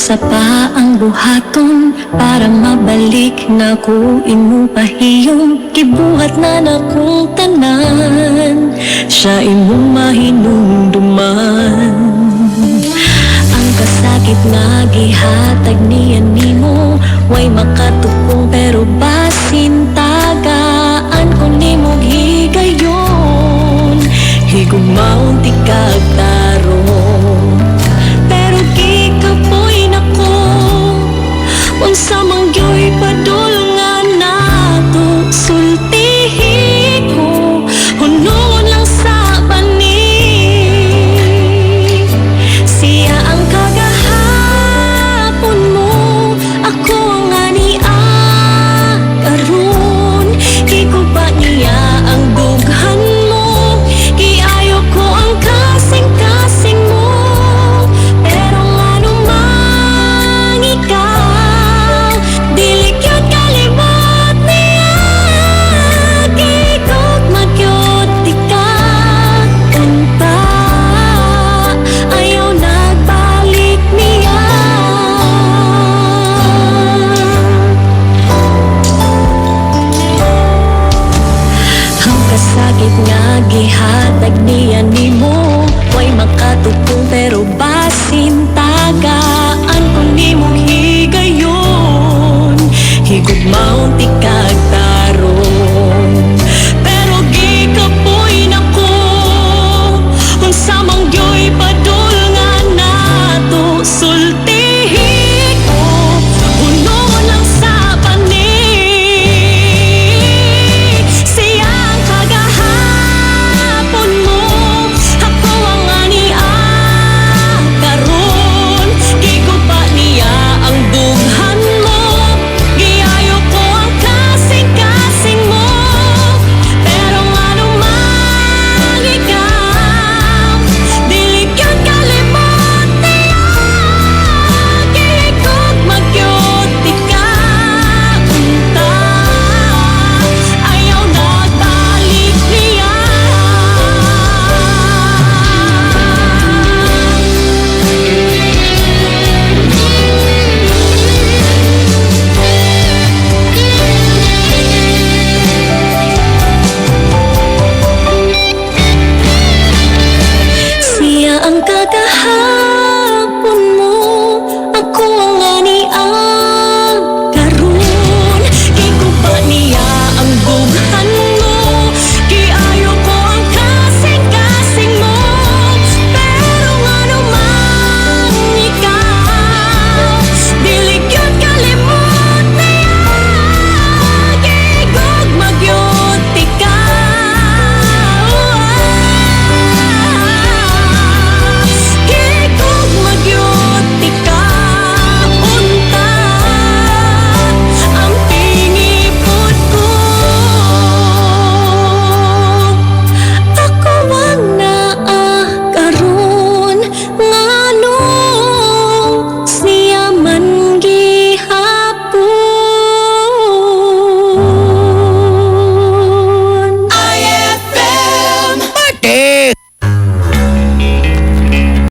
usa pa ang buhaton para mabalik na ko imo pahiyong gibuhat na nakong tanan sa imong mahinumduman. Ang kasakit nga gihatag niya nimo way makatukong pero basin tagaan ko nimo higayon higugmaon ti kagtarong pero gikapoy nako unsa man gyoy padulngan nato sultihi ko hunungon lang sa bani siya ang kagahapon mo ako ang ania karon giguba niya ang dughan mo giayo ko ang kasing-kasing mo pero ano mang ikaw dili gyud kalibot niya gigugma gyud ti ka unta ayaw nagbalik niya. Ang kasakit nga gihatag niya nimo way makatukong pero basin tagaan ko nimo higayon higugmaon ti kag